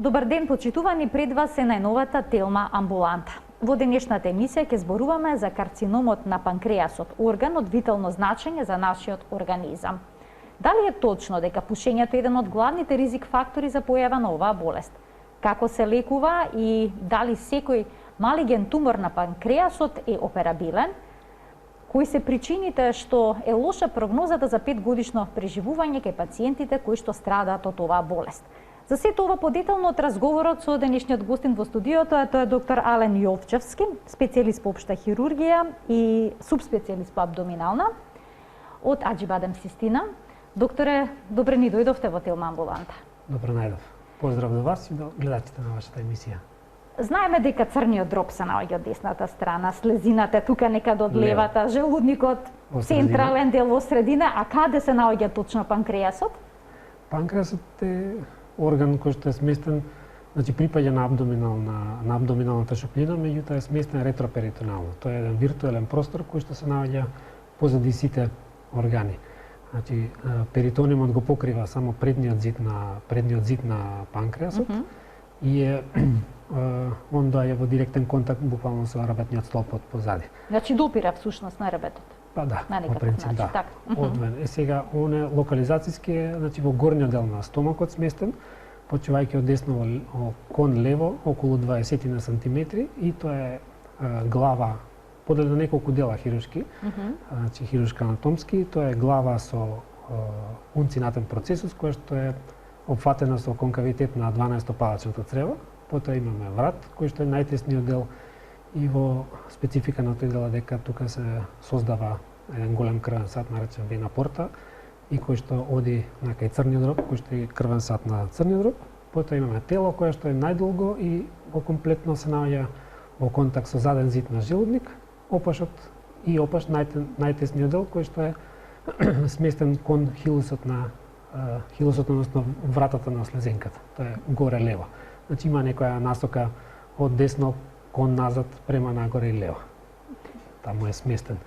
Добар ден, почитувани, пред вас е најновата Телма амбуланта. Во денешната емисија ќе зборуваме за карциномот на панкреасот, орган од витално значење за нашиот организам. Дали е точно дека пушењето е еден од главните ризик фактори за појава на оваа болест? Како се лекува и дали секој малиген тумор на панкреасот е операбилен? Кои се причините што е лоша прогнозата за 5-годишно преживување кај пациентите кои што страдаат од оваа болест? За сето ова подетално од разговорот со денешниот гостин во студиото, тоа е доктор Ален Јовчевски, специјалист по општа хирургија и субспецијалист по абдоминална од Аџибадем Систина. Докторе, добре ни дојдовте во Телма амбуланта. Добре најдов. Поздрав до вас и до гледачите на вашата емисија. Знаеме дека црниот дроб се наоѓа од десната страна, слезината тука некаде од левата, желудникот, централен дел во средина, а каде се наоѓа точно панкреасот? Панкреасот е орган кој што е сместен, значи припаѓа на абдоминалната шупљина, меѓутоа е сместен ретроперитонално. Тоа е еден виртуелен простор кој што се наоѓа позади сите органи. Значи перитониумот го покрива само предниот зид на панкреасот и он доаѓа во директен контакт буквално со ребетниот столб позади. Значи допира всушност на ребетот. Па да, на по принцип начин, да. така. Одвен. Сега он е локализацијски, значи во горниот дел на стомакот сместен, почувајќи од десно кон лево околу 20 на сантиметри и тоа е глава поделена на неколку дела хируршки, значи хируршка анатомски, тоа е глава со унцинатен процесус која што е опфатена со конкавитет на 12-палачното црево. Потоа имаме врат кој што е најтесниот дел и во специфика на тој дел дека тука се создава еден голем крвен сат наречен вена порта и кој што оди на кај црниот дроб, кој што е крвен сат на црниот дроб. Потоа имаме тело кое што е најдолго и комплетно се наоѓа во контакт со заден зид на желудник, опашот и опаш најтесниот дел кој што е сместен кон хилусот, односно вратата на слезенката. Тоа е горе лево. Значи има некоја насока од десно кон назад према нагоре и лево. Таму е сместен.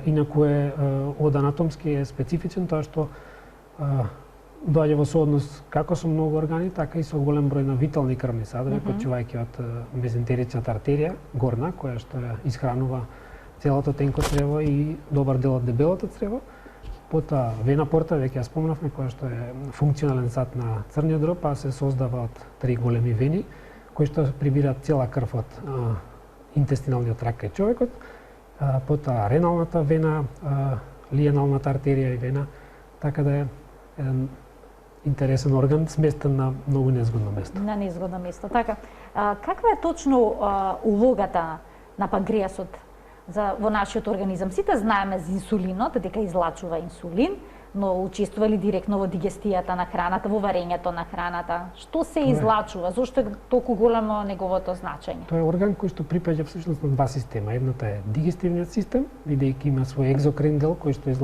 Инаку е од анатомски е специфичен тоа што доаѓа во сооднос како со многу органи, така и со голем број на витални крвни садови, почувајќи од мезентеричната артерија, горна, која што ја исхранува целото тенко црево и добар дел од дебелото црево. Потоа вена порта, веќе ја спомнавме, која што е функционален сат на црниот дроб, а се создава од 3 големи вени, кои што прибираат цела крв од интестиналниот тракт кај човекот, потоа реналната вена, лиеналната артерија и вена, така да е еден интересен орган, сместен на многу незгодно место. На незгодно место, така. Каква е точно улогата на панкреасот во нашиот организам? Сите знаеме за инсулинот, дека излачува инсулин, но учествува ли директно во дигестијата на храната, во варењето на храната? Што се излачува? Зошто е толку големо неговото значење? Тоа е орган кој што припаѓа всушност на два система. Едната е дигестивниот систем, бидејќи има свој екзокрин дел кој што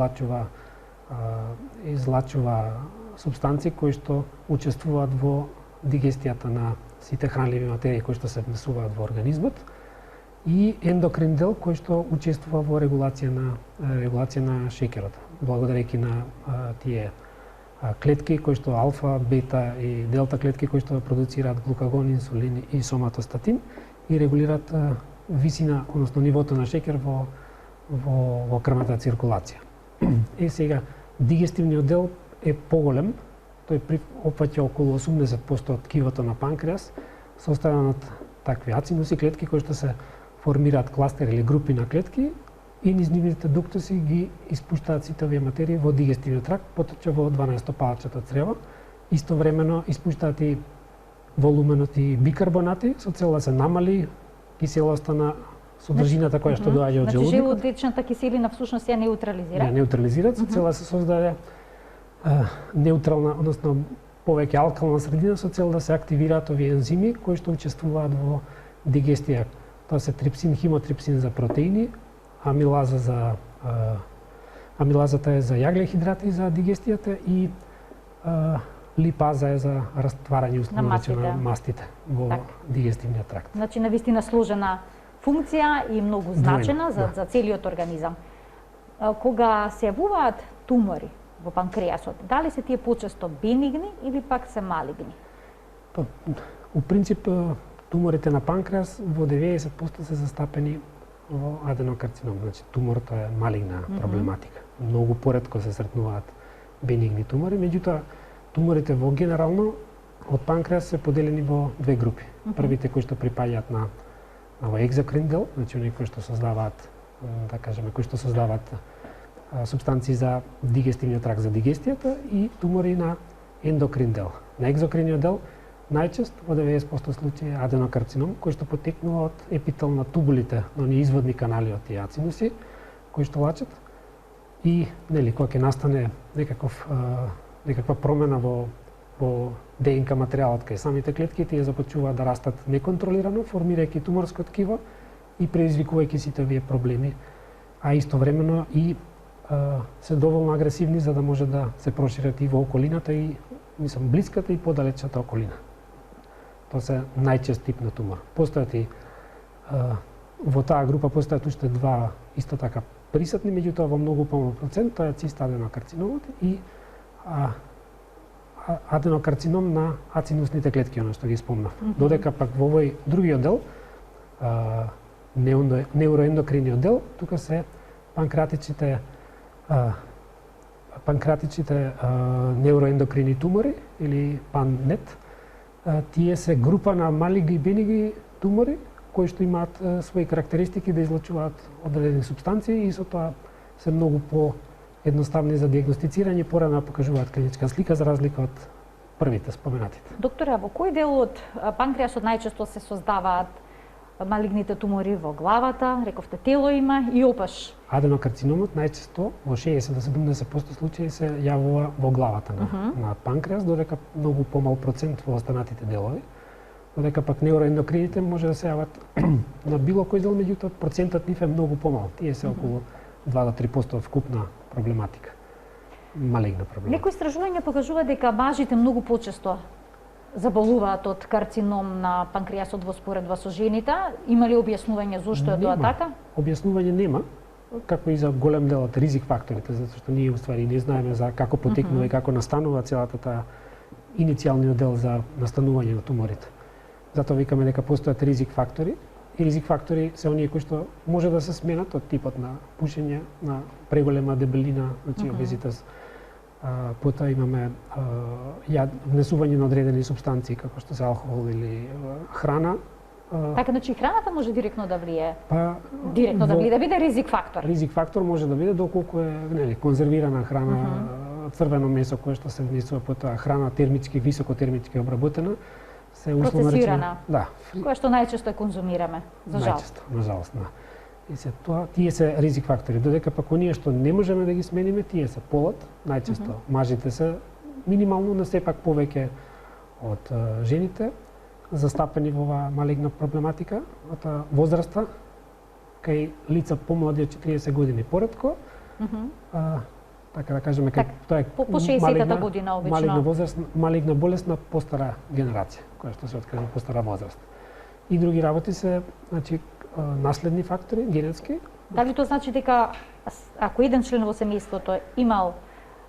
излачува супстанции кои што учествуваат во дигестијата на сите хранливи материи кои што се внесуваат во организмот, и ендокрин дел кој што учествува во регулација на шеќерот, благодарејќи на тие клетки кои што алфа, бета и делта клетки кои што продуцираат глукагон, инсулин и соматостатин и регулираат висина, односно нивото на шеќер во крвната циркулација. И сега дигестивниот дел е поголем, тој опфаќа околу 80% од ткивото на панкреас, составен од такви ацинуси клетки кои што се формираат кластери или групи на клетки и низ нивните дуктуси ги испуштаат сите овие материи во дигестивниот тракт, поточно во 12-палачното црево. Истовремено испуштаат и волуменот и бикарбонати со цел да се намали киселоста на содржината која што доаѓа од желудникот. Значи желудничната киселина всушност ја неутрализира? Ја неутрализираат со цел да се создаде неутрална, односно повеќе алкална средина со цел да се активираат овие ензими кои што учествуваат во дигестија. Тоа се трипсин, химотрипсин за протеини, амилазата е за јаглехидрати за дигестијата и липаза е за растварање на мастите во дигестивниот тракт. Значи навистина сложена функција и многу значена за целиот организам. Кога се јавуваат тумори во панкреасот, дали се тие почесто бенигни или пак се малигни? У принцип, туморите на панкреас во 90% се застапени во аденокарцином. Значи, туморот е малигна проблематика. Многу поретко се сретнуваат бенигни тумори, меѓутоа, туморите во генерално од панкреас се поделени во две групи. Првите кои што припаѓаат на екзокрин дел, значи оние кои што создаваат, да кажеме, кои што создаваат супстанции за дигестивниот тракт, за дигестијата, и тумори на ендокрин дел. На екзокриниот дел најчесто во 90% случаи аденокарцином, кој што потекнува од епител на тубулите, на оние изводни канали од тие ацинуси, кои што лачат. И, нели, кога ќе настане некаква промена во ДНК материјалот кај самите клетки, тие започнуваат да растат неконтролирано, формирајќи туморско ткиво и предизвикувајќи сите овие проблеми, а истовремено и се доволно агресивни за да може да се прошират и во околината и блиската и подалечната околина. Тоа се најчест тип на тумор. Постојат и во таа група постојат уште два исто така присутни, меѓутоа во многу помал процент, тоа е цист аденокарциномот и аденокарцином на ацинусните клетки, оно што ги спомнав. Додека пак во овој другиот дел, неуроендокриниот дел, тука се панкреатичните неуроендокрини тумори или ПАН-НЕТ. Тие се група на малигни и бенигни тумори кои што имаат своји карактеристики да излучуваат одредени супстанции и со тоа се многу едноставни за диагностицирање, порано покажуваат клиничка слика за разлика од првите споменатите. Докторе, во кој дел од панкреасот најчесто се создаваат малигните тумори? Во главата, рековте тело има и опаш? Аденокарциномот најчесто во 60 до 70% случаи се јавува во главата на панкреас, додека многу помал процент во останатите делови. Додека пак неуроендокрините може да се јават на било кој дел, меѓутоа процентот нив е многу помал. Тие се околу 2 до 3% од вкупна проблематика. Малигна проблематика. Некои истражувања покажуваат дека мажите многу почесто заболуваат од карцином на панкреасот во споредба со жените. Има ли објаснување зошто е тоа така? Објаснување нема, како и за голем дел од ризик факторите, затоа што ние уствари не знаеме за како потекнува и како настанува целата таа иницијалниот дел за настанување на туморите. Затоа викаме дека постојат ризик фактори, и ризик фактори се оние кои што може да се сменат од типот на пушење, на преголема дебелина, значи обезитас. Потоа имаме внесување на одредени супстанции како што се алкохол или храна. Така, значи храната може директно да влие. Директно да влие, да биде ризик фактор. Ризик фактор може да биде доколку е конзервирана храна, црвено месо кое што се внесува, потоа храна термички, високотермички обработена, се условно речено, која што најчесто конзумираме, за жал. Најчесто, на жалост, да. И тие се ризик фактори, додека пак оние што не можеме да ги смениме, тие се полот, најчесто мажите се минимално, но сепак повеќе од жените, застапени во оваа малигна проблематика, возраста, кај лица помлади од 40 години поретко, така да кажеме, тоа е по 60-та година обично. Малигна возраст, малигна болест на постара генерација, која што се открива постара возраст. И други работи се, значи, наследни фактори, генетски. Дали тоа значи дека ако еден член во семејството имал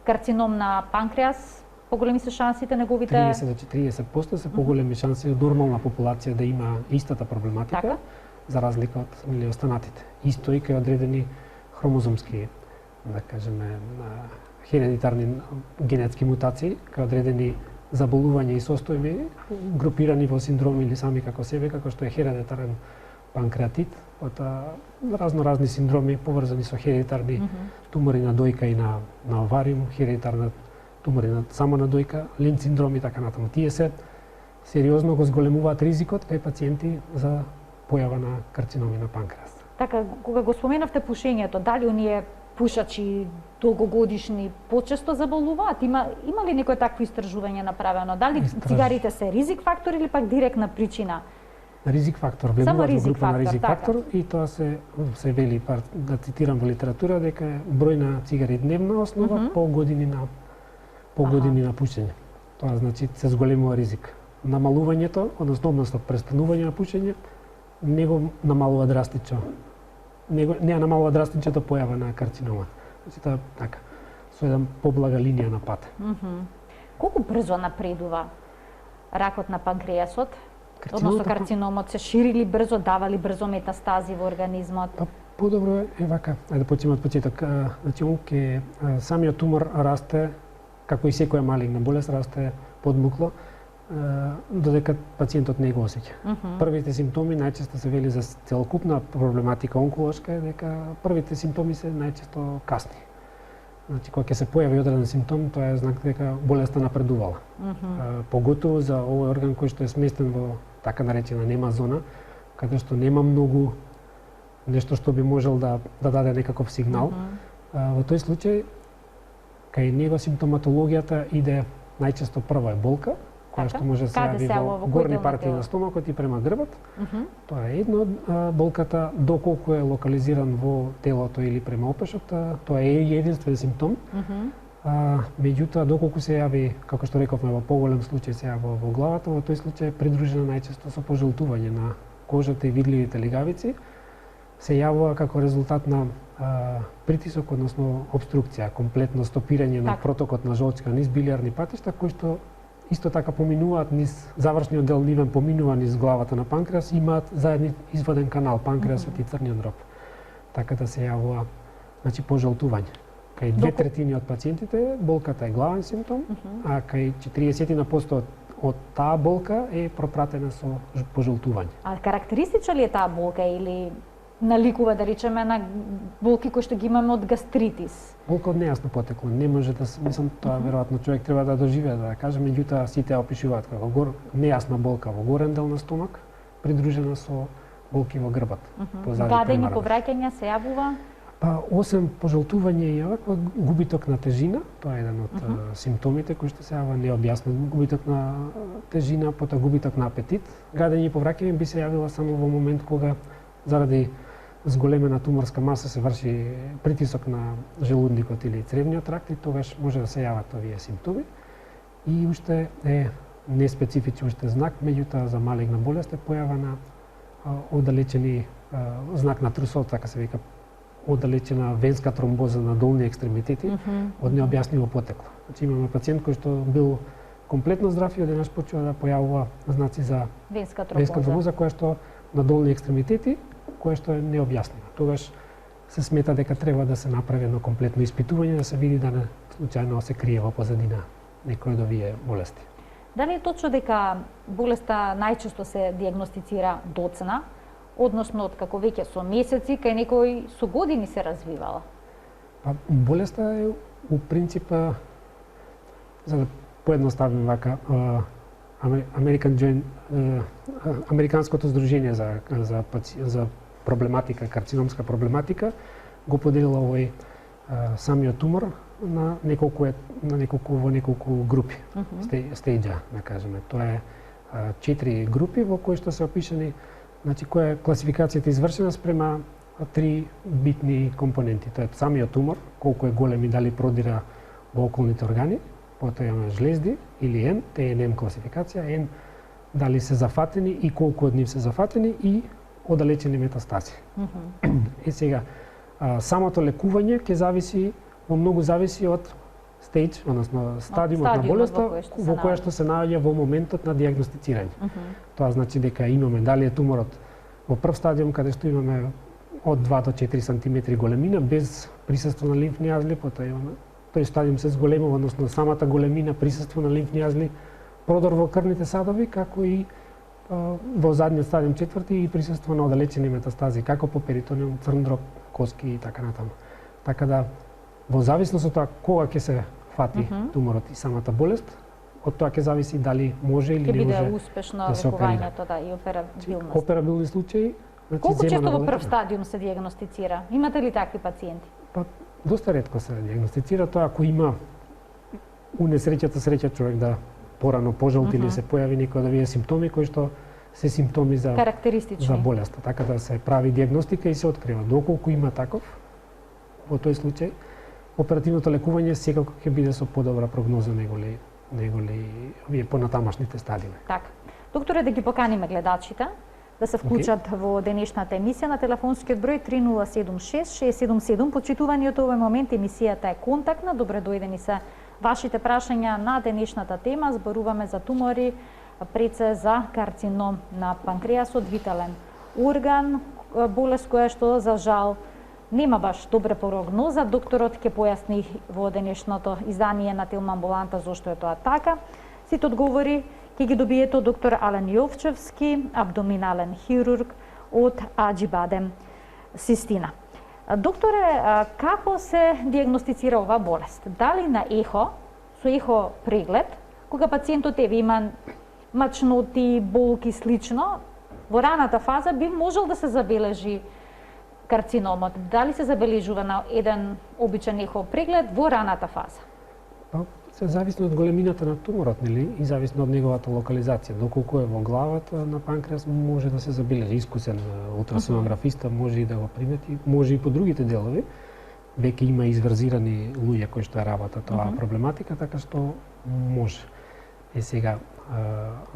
карцином на панкреас, поголеми се шансите неговите 30 до 40% се поголеми шанси од нормална популација да има истата проблематика, така? За разлика од останатите. Исто и кај одредени хромозомски, да кажеме, хередитарни генетски мутации, кај одредени заболувања и состојби групирани во синдроми или сами како себе, како што е хередитарен панкреатит, разни синдроми поврзани со хередитарни тумори на дојка и на овариум, хередитарна тумори само на дојка, Лин синдром и така натаму. Тие се сериозно го зголемуваат ризикот кај пациенти за појава на карциноми на панкреас. Така, кога го споменавте пушењето, дали оние пушачи долгогодишни почесто заболуваат? Има ли некој такво истражување направено? Дали цигарите се ризик фактор или пак директна причина? Ризик фактор, влегуваат во група на ризик така. фактор и тоа се вели, да цитирам во литература, дека е број на цигари дневна основа по години на пушење. Тоа значи се зголемува ризик. Намалувањето, односно односно престанување на пушење, не го намалува драстично. Не намалува драстичната појава на карцинома. Значи тоа така, со една поблага линија на пат. Колку брзо напредува ракот на панкреасот, односно Карциномот, карциномот се ширили брзо, давали брзо метастази во организмот. Па подобро е вака, ајде да почнеме од почеток. Значи он ке самиот тумор расте, како и секоја малигна болест, расте подмукло, додека пациентот не го осеќа. Првите симптоми најчесто се вели за целокупна проблематика онколошка е дека првите симптоми се најчесто касни. Значи кога ќе се појави одреден симптом, тоа е знак дека болеста напредувала. Поготово за овој орган кој што е сместен во така наречена нема зона, каде што нема многу нешто што би можел да даде некаков сигнал. Во тој случај, кај него симптоматологијата иде најчесто прво е болка, која што може да се јави во горни партии на стомакот и према грбот. Тоа е едно. Болката, доколку е локализиран во телото или према опешот, тоа е единствен симптом. Меѓутоа, доколку се јави, како што рековме, во поголем случај се јави во главата, во тој случај е придружена најчесто со пожолтување на кожата и видливите лигавици, се јавува како резултат на притисок, односно обструкција, комплетно стопирање на протокот на жолчка низ билиарни патишта, кои што исто така поминуваат низ завршниот дел нивен, поминува низ главата на панкреас, имаат заедни изводен канал, панкреасот и црниот дроб. Така да се јавува, значи, пожолтување. Кај 2/3 од пациентите болката е главен симптом, а кај 40% од таа болка е пропратена со пожолтување. А карактеристична ли е таа болка или наликува, да речеме, на болки кои што ги имаме од гастритис? Болка од нејасно потекло, не може да се, мислам, тоа веројатно човек треба да доживее, да каже, меѓутоа сите ја опишуваат како нејасна болка во горен дел на стомак, придружена со болки во грбот. Гадење, повраќање се јавува? Па, осем пожолтување и оваква губиток на тежина, тоа е еден од симптомите кои што се јавува необјаснен губиток на тежина, потоа губиток на апетит. Гадење и повраќање би се јавила само во момент кога заради зголемена туморска маса се врши притисок на желудникот или цревниот тракт и тогаш може да се јават овие симптоми. И уште е неспецифичен уште знак, меѓутоа за малигна болест е појава на оддалечени знак на трусот, така се вика, оддалечена венска тромбоза на долни екстремитети од необјаснимо потекло. Значи имаме пациент кој што бил комплетно здрав и одеднаш почува да појавува знаци за венска тромбоза која што на долни екстремитети, која што е необјаснимо. Тогаш се смета дека треба да се направи едно комплетно испитување, да се види да не случајно се крие во позадина некој од овие болести. Дали е точно дека болеста најчесто се диагностицира доцна, односно од како веќе со месеци, кај некој со години се развивала? Па, болеста е у принцип, за да поедноставим вака, Американското здружение за проблематика, карциномска проблематика, го поделила овој самиот тумор на неколку групи, стејџа, да кажеме. Тоа е 4 групи во кои што се опишани, значи која е класификацијата извршена спрема 3 битни компоненти. Тоа е самиот тумор, колку е голем и дали продира во околните органи, потоа имаме жлезди или N, ТНМ класификација, N дали се зафатени и колку од нив се зафатени и оддалечени метастази. Сега, самото лекување ќе зависи, многу зависи од стејдж, односно стадиумот на болеста во која што се наоѓа во моментот на диагностицирање. Тоа значи дека имаме дали е туморот во прв стадиум каде што имаме од 2 до 4 сантиметри големина без присуство на лимфни јазли, потоа имаме тој стадиум се зголемува, односно самата големина, присуство на лимфни јазли, продор во крвните садови, како и во задниот стадиум четврти и присуство на оддалечени метастази, како по перитониум, црн дроб, коски и така натаму. Така да, во зависност од тоа кога ќе се фати туморот и самата болест, од тоа ќе зависи дали може или не може да се успешно лекувањето, да, и операбилност. Операбилни случаи, значи колку често во прв стадиум се диагностицира? Имате ли такви пациенти? Па, доста ретко се диагностицира тоа ако има унесреќата среќа човек да порано пожолти или се појави некој од овие симптоми кои што се симптоми за болеста, така да се прави диагностика и се открива. Доколку има таков, во тој случај оперативното лекување секако ќе биде со подобра прогноза него ли овие понатамашните стадиуми. Така. Докторе, да ги поканиме гледачите да се вклучат во денешната емисија на телефонскиот број 3076 677. Почитуваниот овој момент емисијата е контактна. Добре дојдени се вашите прашања на денешната тема. Зборуваме за тумори пред се за карцином на панкреасот, витален орган, болест која што за жал нема баш добра прогноза. Докторот ќе појасни во денешното издание на Телма амбуланта зошто е тоа така. Сите одговори ќе ги добиете од доктор Ален Јовчевски, абдоминален хирург од Аџибадем, Систина. Докторе, како се диагностицира оваа болест? Дали на ехо, со ехо преглед, кога пациентот има мачноти, болки, слично, во раната фаза би можел да се забележи карциномот? Дали се забележува на еден обичен ехо преглед во раната фаза? Се зависи од големината на туморот, нели, и зависи од неговата локализација. Доколку е во главата на панкреас, може да се забележи. Искусен ултрасонографиста може и да го примети, може и по другите делови. Веќе има изврзирани луѓе кои што работат оваа проблематика, така што може. Сега,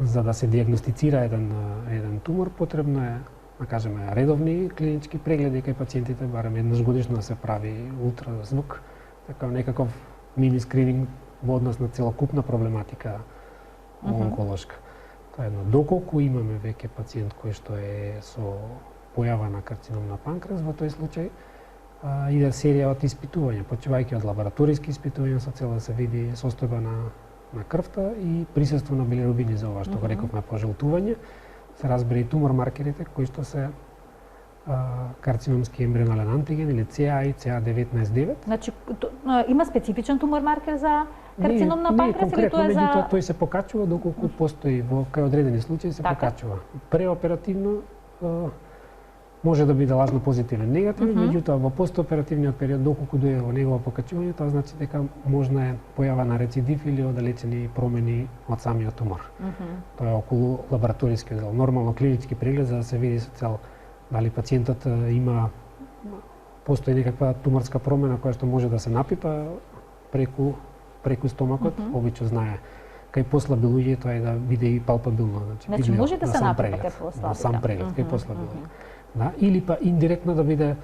за да се диагностицира еден тумор, потребно е, да кажеме, редовни клинички прегледи кај пациентите, барем еднаш годишно да се прави ултразвук, така некаков мини скрининг во однос на целокупна проблематика онколошка. Тоа е едно. Доколку имаме веќе пациент кој што е со појава на карцином на панкреас, во тој случај иде серија од испитувања, почивајќи од лабораториски испитувања со цел да се види состојба на крвта и присуство на билирубини за ова што го рековме пожелтување, се разбере и тумор маркерите кои што се карциномски ембрионален антиген или CA и CA19-9. Значи има специфичен тумор маркер за карцином на панкреас или тоа е за... Меѓутоа тој се покачува доколку постои во кај одредени случаи се покачува. Преоперативно може да биде лажно позитивен, негативен, меѓутоа во постоперативниот период доколку дојде во негово покачување, тоа значи дека можна е појава на рецидив или оддалечени промени од самиот тумор. Тоа е околу лабораториски дел. Нормално клинички преглед за да се види со цел дали пациентот постои некаква туморска промена која што може да се напипа преку стомакот, обично знае. Кај послаби луѓе тоа е да биде и палпабилно, значи може да се напипа кај послаби. На сам преглед кај послаби луѓе. Да, или па индиректно да биде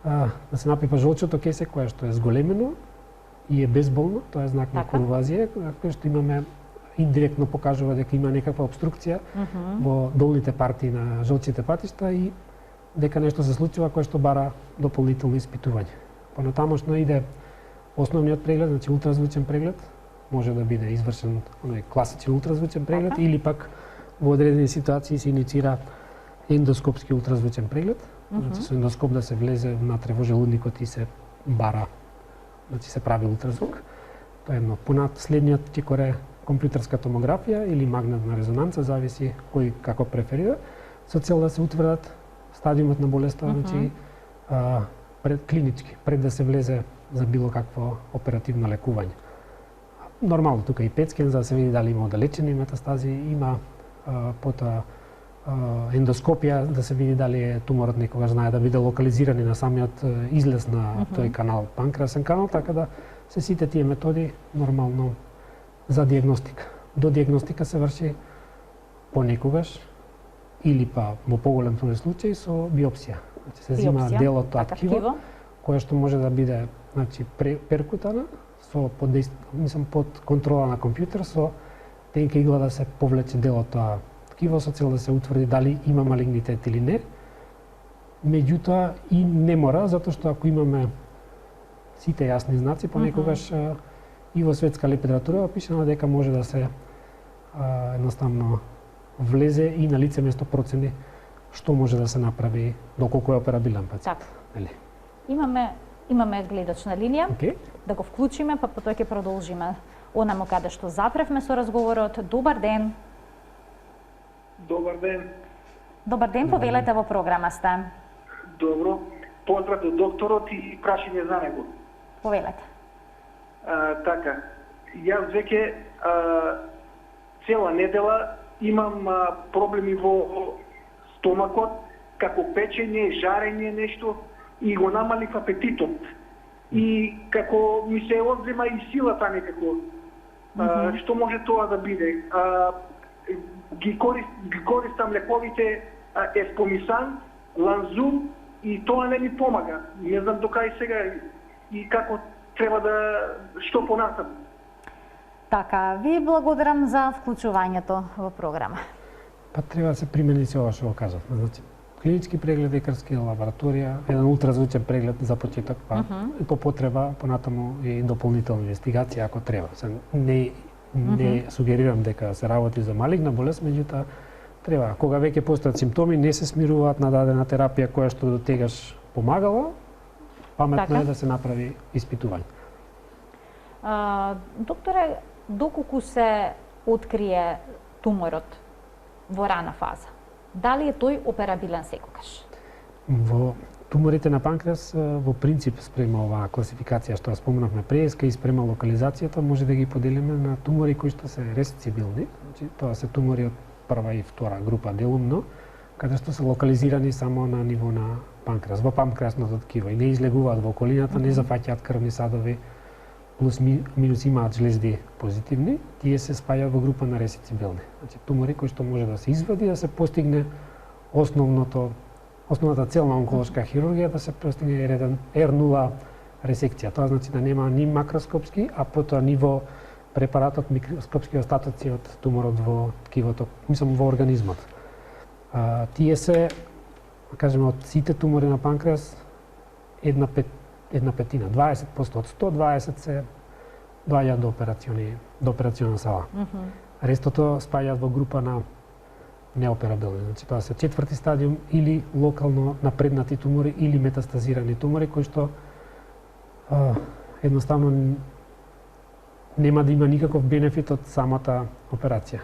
да се напипа жолчото кесе кое што е зголемено и е безболно, тоа е знак на конвазија, кој што имаме индиректно покажува дека има некаква обструкција во долните партии на жолчите патишта и дека нешто се случува кое што бара дополнително испитување. Понатамошно иде основниот преглед, значи ултразвучен преглед, може да биде извршен класичен ултразвучен преглед или пак во одредени ситуации се иницира ендоскопски ултразвучен преглед, значи со ендоскоп да се влезе внатре во желудникот и се бара, значи се прави ултразвук. Тоа е едно. Понат следниот тикор е компјутерска томографија или магнетна резонанца, зависи кој како преферира, со цел да се утврдат стадиумот на болеста, значи пред клинички, пред да се влезе за било какво оперативно лекување. Нормално тука и пет скен за да се види дали има оддалечени метастази, има потоа ендоскопија да се види дали е туморот некогаш знае да биде локализиран на самиот излез на тој канал, панкреасен канал, така да се сите тие методи нормално за диагностика. До диагностика се врши понекогаш или па во поголем број случаи со биопсија. Значи се зема дел од ткиво кое што може да биде значи перкутана со под контрола на компјутер со тенка игла да се повлече дел од тоа ткиво со цел да се утврди дали има малигнитет или не. Меѓутоа и не мора, затоа што ако имаме сите јасни знаци, понекогаш и во светска литература опишано дека може да се едноставно влезе и на лице место процени што може да се направи доколку е операбилен пациент. Така. Имаме гледач на линија. Да го вклучиме, па потоа ќе продолжиме онаму каде што запревме со разговорот. Добар ден. Добар ден. Добар ден, повелете во програма сте. Добро. Поздрав до докторот и прашање за него. Повелете. Така, јас веќе цела недела имам проблеми во стомакот, како печење, жарење нешто и го намалив апетитот. И како ми се одзема и силата некако. Што може тоа да биде? Ги користам лековите еспомисан, ланзум и тоа не ми помага. Не знам до кај сега и како треба да што понатаму. Така, ви благодарам за вклучувањето во програма. Па треба да се примени се ова што го кажав. Значи, клинички преглед, лекарски лабораторија, еден ултразвучен преглед за почеток, па и по потреба понатаму и дополнителна инвестигација ако треба. Се не сугерирам дека се работи за малигна болест, меѓутоа треба кога веќе постојат симптоми, не се смируваат на дадена терапија која што дотегаш помагала, паметно Така. е да се направи испитување. Докторе, доколку се открие туморот во рана фаза, дали е тој операбилен секогаш? Во туморите на панкреас, во принцип, спрема оваа класификација што ја спомнавме преска и спрема локализацијата, може да ги поделиме на тумори кои што се ресецибилни, значи тоа се тумори од прва и втора група делумно, каде што се локализирани само на ниво на панкреас, во панкреасното ткиво и не излегуваат во околината, не зафаќаат крвни садови, плюс минус имаат жлезди позитивни, тие се спајаат во група на ресецибилни. Значи тумори кои што може да се извади, да се постигне основната цел на онколошка хирургија, да се постигне R0 ресекција. Тоа значи да нема ни макроскопски, а потоа ниво препаратот микроскопски остатоци од туморот во ткивото, мислам во организмот. Тие се, да кажеме, од сите тумори на панкреас, една петина, 20% од 120 се доаѓаат до операциона сала. Рестото спаѓаат во група на неоперабилни. Значи тоа се четврти стадиум или локално напреднати тумори или метастазирани тумори кои што едноставно нема да има никаков бенефит од самата операција.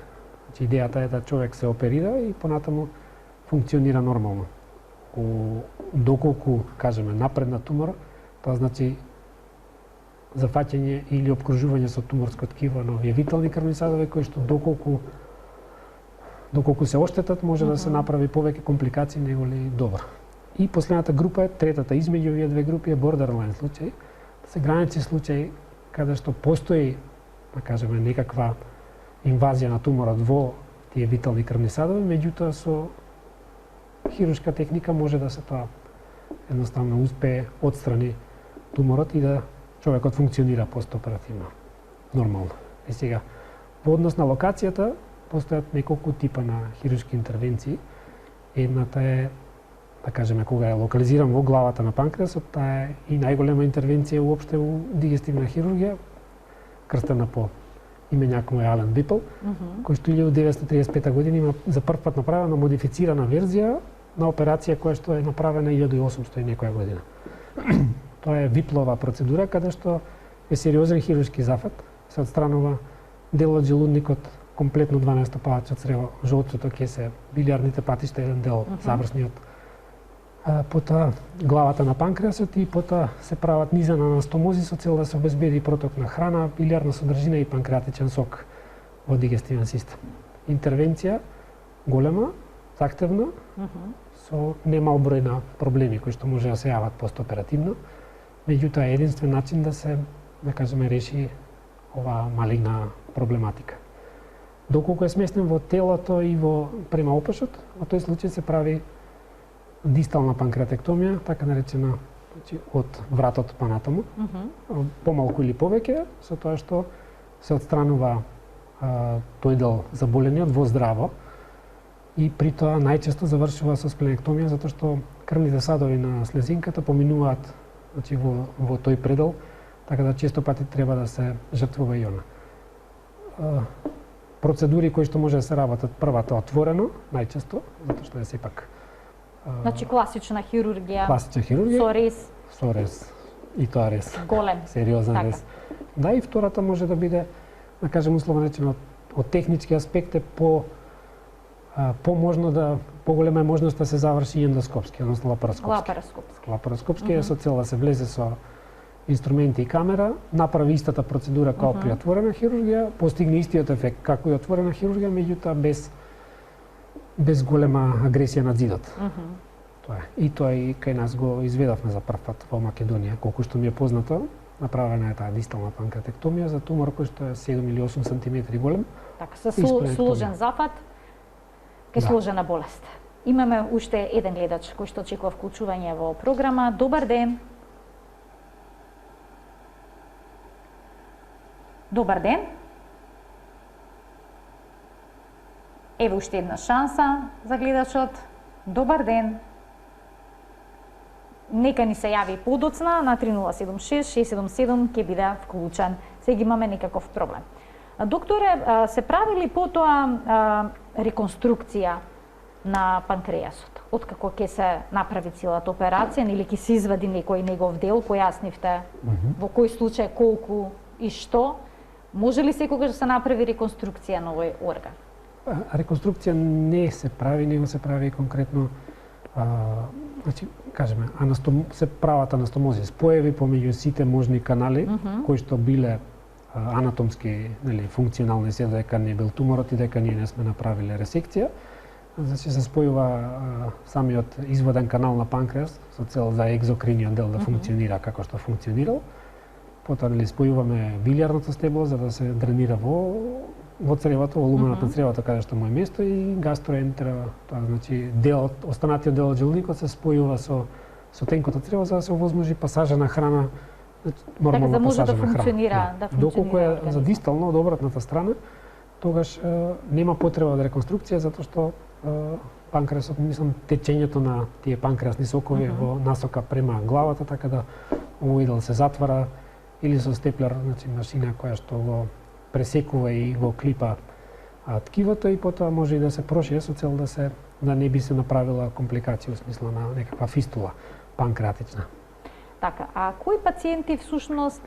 Значи идејата е да човек се оперира и понатаму функционира нормално. Доколку кажеме напредна тумор, тоа значи зафаќање или опкружување со туморско ткиво на овие витални крвни садови кои што доколку се оштетат може да се направи повеќе компликации него ли добро. И последната група е третата измеѓу овие две групи е бордерлайн случај, се гранични случаи каде што постои, да кажеме, некаква инвазија на туморот во тие витални крвни садови, меѓутоа со хируршка техника може да се тоа едноставно успее отстрани туморот и да човекот функционира постоперативно, нормално. И сега, во однос на локацијата, постојат неколку типа на хируршки интервенции. Едната е, да кажеме, кога е локализиран во главата на панкреасот, таа е и најголема интервенција уопште у дигестивна хирургија, крстена по име някој Ален Бипл, кој што 1935 година има за прв пат направена модифицирана верзија на операција која што е направена 1800 и некоја година. Тоа е Виплова процедура, каде што е сериозен хируршки зафат, се отстранува дел од желудникот, комплетно 12 палачот црево, жолцото, се билиарните патишта, еден дел завршниот, потоа главата на панкреасот и потоа се прават низа на анастомози со цел да се обезбеди проток на храна, билиарна содржина и панкреатичен сок во дигестивен систем. Интервенција голема, захтевна, со немал број на проблеми кои што може да се јават постоперативно, меѓутоа е единствен начин да се, да кажеме, реши оваа малигна проблематика. Доколку е сместен во телото и во према опашот, во тој случај се прави дистална панкреатектомија, така наречена, значи, од вратот па натаму, помалку или повеќе, со тоа што се отстранува тој дел заболениот во здраво и при тоа најчесто завршува со спленектомија затоа што крвните садови на слезинката поминуваат, значи, во тој предел, така да често пати треба да се жртвува и она. Процедури кои што може да се работат првата отворено, најчесто, затоа што е сепак Значи класична хирургија. Класична хирургија. Со рез. Со рез. И тоа рез. Голем. Сериозен така. рез. Да, и втората може да биде, да кажем условно речено, од технички аспект е поможно да поголема е можност да се заврши ендоскопски, односно лапароскопски. Лапароскопски е со цел да се влезе со инструменти и камера, направи истата процедура како при отворена хирургија, постигне истиот ефект како и отворена хирургија, меѓутоа без голема агресија на зидот. Тоа е. И тоа и кај нас го изведовме за прв пат во Македонија, колку што ми е познато, направена е таа дистална панкреатектомија за тумор кој што е 7 или 8 сантиметри голем. Така, со сложен зафат, кај сложена болест. Имаме уште еден гледач кој што очекува вклучување во програма. Добар ден. Добар ден. Ево уште една шанса за гледачот. Добар ден. Нека ни се јави подоцна на 3076 677 ќе биде вклучен. Сега имаме некаков проблем. Докторе, се правили потоа реконструкција на панкреасот? Откако ќе се направи целата операција или ќе се извади некој негов дел, појаснивте во кој случај, колку и што? Може ли секогаш да се направи реконструкција на овој орган? Реконструкција не се прави, него се прави конкретно значи, кажеме, се прават анастомози, споеви помеѓу сите можни канали кои што биле анатомски, нели, функционални, се дека не бил туморот и дека ние не сме направиле ресекција. Значи се спојува самиот изводен канал на панкреас со цел за екзокриниот дел да функционира како што функционирал. Потоа нели спојуваме билјарното стебло за да се дренира во цревото, во луменот на цревото каде што му е место и гастроентера, тоа значи делот, останатиот дел од желудникот се спојува со тенкото црево за да се овозможи пасажа на храна, нормална така, пасажа да на храна. Да Доколку е за дистално од обратната страна, тогаш нема потреба од реконструкција затоа што панкреасот, мислам, течењето на тие панкреасни сокови во насока према главата, така да овој дел се затвара или со степлер, значи машина која што го пресекува и го клипа ткивото и потоа може и да се прошие со цел да не би се направила компликација, во смисла на некаква фистула панкреатична. Така, а кои пациенти всушност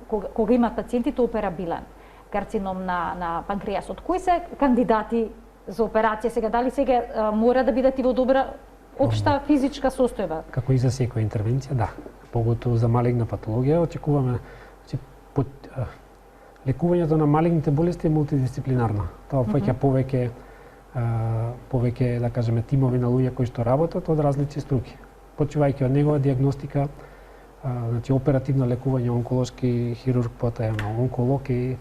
кога имат пациентите операбилен карцином на панкреасот, кои се кандидати за операција сега? Дали сега мора да бидат и во добра општа физичка состојба? Како и за секоја интервенција, да. Поготово за малигна патологија очекуваме, значи, лекувањето на малигните болести е мултидисциплинарно. Тоа опфаќа повеќе, да кажеме, тимови на луѓе кои што работат од различни струки. Почивајќи од негова диагностика, значи оперативно лекување, онколошки хирург, потоа онколог и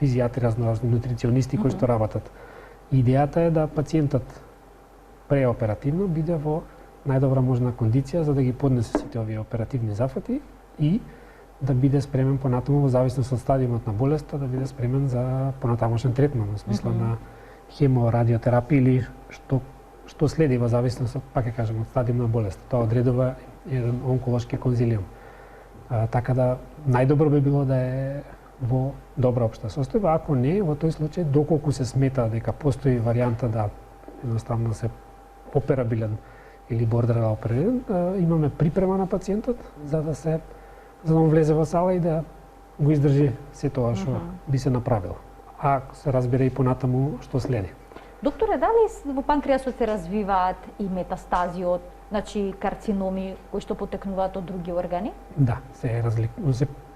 физијатри, разноразни нутриционисти кои што работат. Идејата е да пациентот преоперативно биде во најдобра можна кондиција за да ги поднесе сите овие оперативни зафати и да биде спремен понатаму во зависност од стадиумот на болеста, да биде спремен за понатамошен третман, во смисла на хеморадиотерапија или што следи во зависност од, пак ќе кажем, од стадиум на болест. Тоа одредува еден онколошки конзилиум. Така да најдобро би било да е во добра општа состојба, ако не, во тој случај, доколку се смета дека постои варијанта да едноставно се операбилен или бордерно опериран, имаме припрема на пациентот за да он влезе во сала и да го издржи се тоа што би се направило. А се разбере и понатаму што следи. Докторе, дали во панкреасот се развиваат и метастази од, значи, карциноми кои што потекнуваат од други органи? Да, се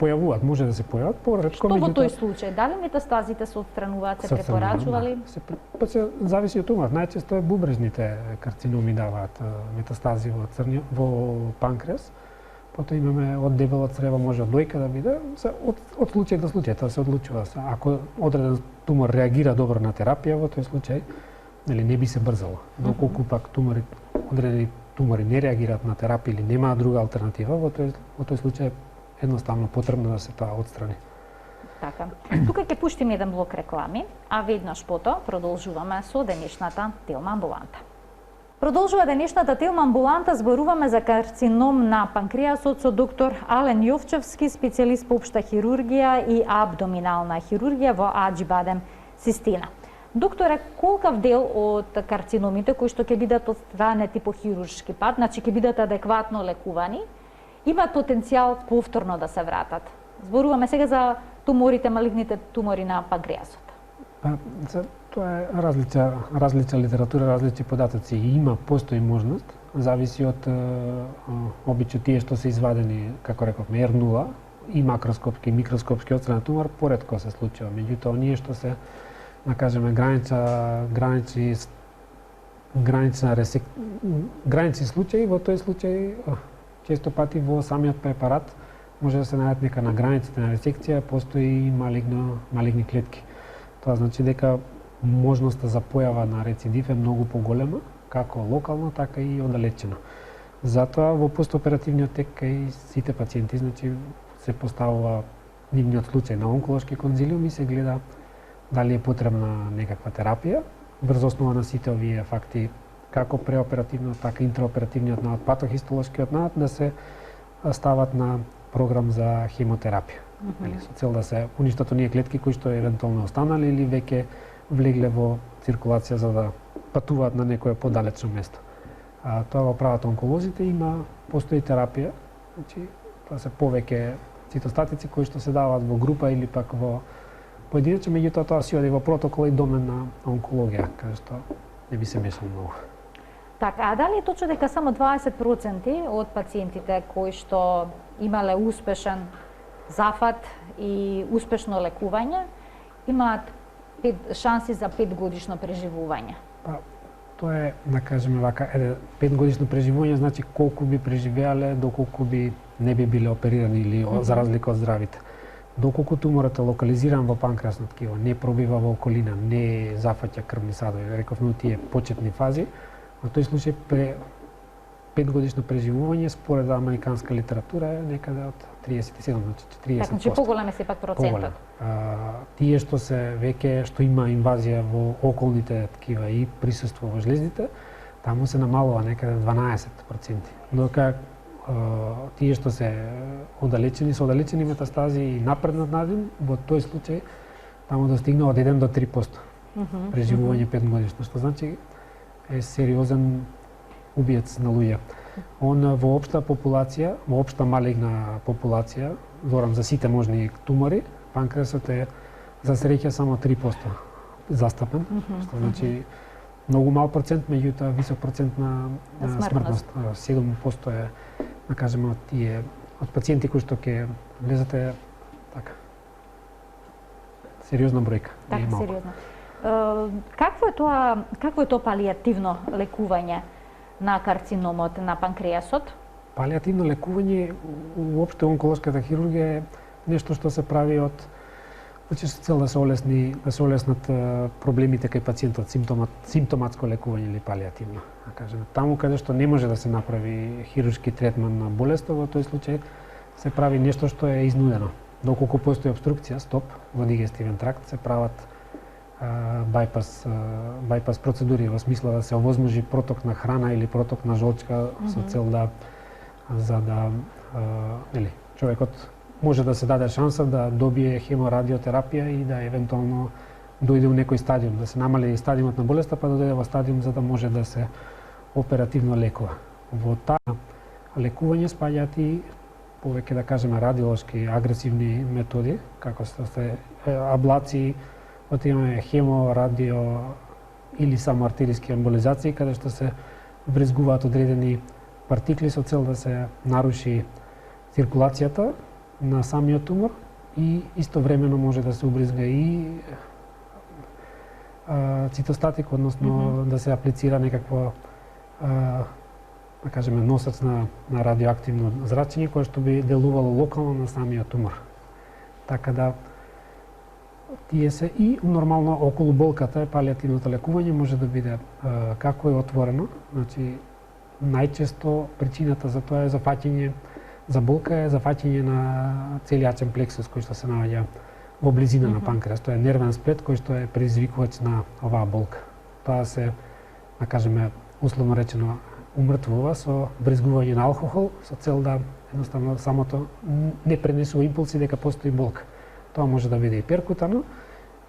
појавуваат, може да се појават поретко. Што во тој случај? Дали метастазите се отстрануваат, се препорачували? Се зависи од тумор. Најчесто е бубрежните карциноми даваат метастази во панкреас. Потоа имаме од дебело црево, може од дојка да биде, од случај до случај, тоа се одлучува. Ако одреден тумор реагира добро на терапија, во тој случај не би се брзало. Доколку пак одредени тумори не реагираат на терапија или немаат друга алтернатива, во тој случај едноставно потребно да се тоа отстрани. Така. Тука ќе пуштиме еден блок реклами, а веднаш потоа продолжуваме со денешната Телма амбуланта. Продолжува денешната Телма амбуланта, зборуваме за карцином на панкреасот со доктор Ален Јовчевски, специјалист по општа хирургија и абдоминална хирургија во Аџибадем, Систина. Докторе, колкав дел од карциномите кои што ќе бидат отстранети по хируршки пат, значи ќе бидат адекватно лекувани, имаат потенцијал повторно да се вратат? Зборуваме сега за туморите, малигните тумори на панкреасот. Тоа е различна литература, различни податоци. Постои можност, зависи од обично тие што се извадени, како рековме, R0 и макроскопски и микроскопски отстранен тумор, поретко се случува. Меѓутоа, оние што се, да кажеме, гранични случаи, во тој случај често пати во самиот препарат може да се најдат дека на границите на ресекција постои малигни клетки. Тоа значи дека можноста за појава на рецидив е многу поголема, како локално, така и оддалечено. Затоа во постоперативниот тек кај сите пациенти, значи се поставува нивниот случај на онколошки конзилиум и се гледа дали е потребна некаква терапија, врз основа на сите овие факти, како преоперативно, така интраоперативниот наод, патохистолошкиот наод, да се стават на програм за хемотерапија. Со цел да се уништат оние клетки кои што евентуално останали или веќе влегле во циркулација за да патуваат на некое подалечно место. Тоа го прават онколозите, постои терапија, значи тоа се повеќе цитостатици кои што се даваат во група или пак во поединечно, меѓутоа тоа си оди во протокол и домен на онкологија, каде што не би се мешал многу. Така, а дали е точно дека само 20% од пациентите кои што имале успешен зафат и успешно лекување имаат шанси за 5 годишно преживување? Па, тоа е, да кажеме вака, 5 годишно преживување значи колку би преживеале доколку би не би биле оперирани или за разлика од здравите. Доколку туморот е локализиран во панкреасно ткиво, не пробива во околина, не зафаќа крвни садови, рековме тие почетни фази, во тој случај 5 годишно преживување според американска литература е некаде од 37, значи 40%. Значи поголем е сепак процентот. Тие што се веќе што има инвазија во околните ткива и присуство во жлездите, таму се намалува некаде 12%. Додека тие што се оддалечени со оддалечени метастази и напреднат надим, во тој случај таму достигна од 1 до 3% преживување 5 годишно, што значи е сериозен убиец на луѓе. Он во општа популација, во општа малигна популација, зборам за сите можни тумори, панкреасот е за среќа само 3% застапен, што значи многу мал процент, меѓутоа висок процент на смртност. 7% е, да кажеме, од тие од пациенти кои што ќе влезете така. Сериозна бројка. Така, сериозно. Какво е тоа палијативно лекување на карциномот на панкреасот? Палијативно лекување, уопште онколошката хирургија е нешто што се прави од значи со цел да се олеснат проблемите кај пациентот, симптоматско лекување или палијативно, да кажеме. Таму каде што не може да се направи хируршки третман на болеста, во тој случај се прави нешто што е изнудено. Доколку постои обструкција, стоп во дигестивен тракт, се прават байпас процедури во смисла да се овозможи проток на храна или проток на жолчка со цел човекот може да се даде шанса да добие хеморадиотерапија и да евентуално дојде у некој стадиум, да се намали стадиумот на болеста, па да дојде во стадиум за да може да се оперативно лекува. Во таа лекување спаѓаат и повеќе, да кажеме, радиолошки агресивни методи, како се аблации, имаме хемо, радио или само артериски емболизации, каде што се врезгуваат одредени партикли со цел да се наруши циркулацијата на самиот тумор и истовремено може да се убризга и цитостатик, односно да се аплицира некакво да кажеме носец на радиоактивно зрачење кое што би делувало локално на самиот тумор. Така да тие се и нормално околу болката, палијативното лекување може да биде како е отворено, значи најчесто причината за тоа е зафаќање за болка е зафаќање на целијачен плексус кој што се наоѓа во близина на панкреас. Тоа е нервен сплет кој што е предизвикувач на оваа болка. Тоа се, да кажеме, условно речено, умртвува со брезгување на алкохол со цел да едноставно самото не пренесува импулси дека постои болка. Тоа може да биде и перкутано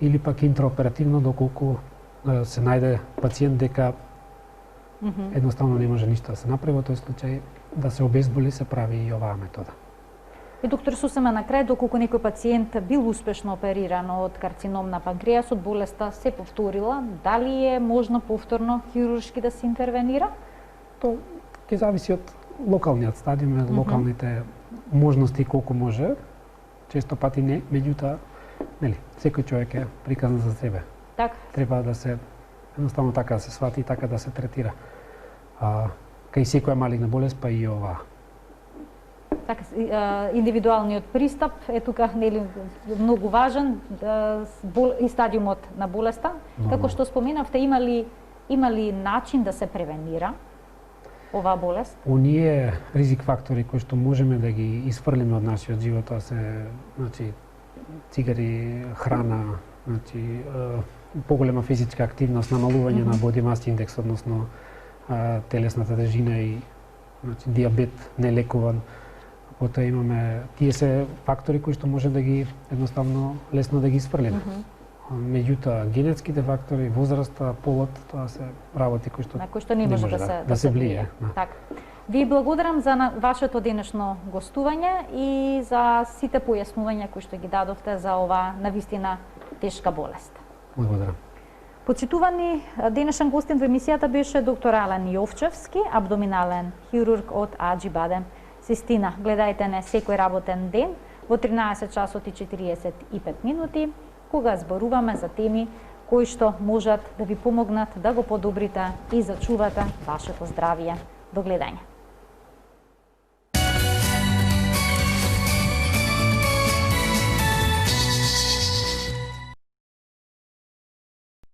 или пак интраоперативно доколку се најде пациент дека едноставно не може ништо да се направи, во тој случај да се обезболи се прави и оваа метода. И доктор, сосема на крај, доколку некој пациент бил успешно опериран од карцином на панкреасот, болеста се повторила, дали е можно повторно хируршки да се интервенира? Тоа ќе зависи од локалниот стадиум, локалните можности колку може. Често пати не, меѓутоа, секој човек е приказан за себе. Така. Треба да се едноставно така да се свати и така да се третира. Кај секоја малигна болест, па и оваа. Така, индивидуалниот пристап е тука многу важен и стадиумот на болеста. Како што споменавте, има ли начин да се превенира оваа болест? Оние ризик фактори кои што можеме да ги исфрлиме од нашиот живот, тоа се, значи, цигари, храна, Значи поголема физичка активност, намалување на body mass index, односно телесната тежина и значи диабет нелекуван. Потоа имаме тие се фактори кои што може да ги едноставно лесно да ги испрлиме. Меѓутоа генетските фактори, возраста, полот, тоа се работи кои што на кои што не може да се влие. Така. Ви благодарам за вашето денешно гостување и за сите појаснувања кои што ги дадовте за ова навистина тешка болест. Благодарам. Почитувани, денешен гостин во емисијата беше доктор Ален Јовчевски, абдоминален хирург од Аџибадем. Систина, гледајте не секој работен ден во 13 часот и 45 минути, кога зборуваме за теми кои што можат да ви помогнат да го подобрите и зачувате вашето здравје. До гледање.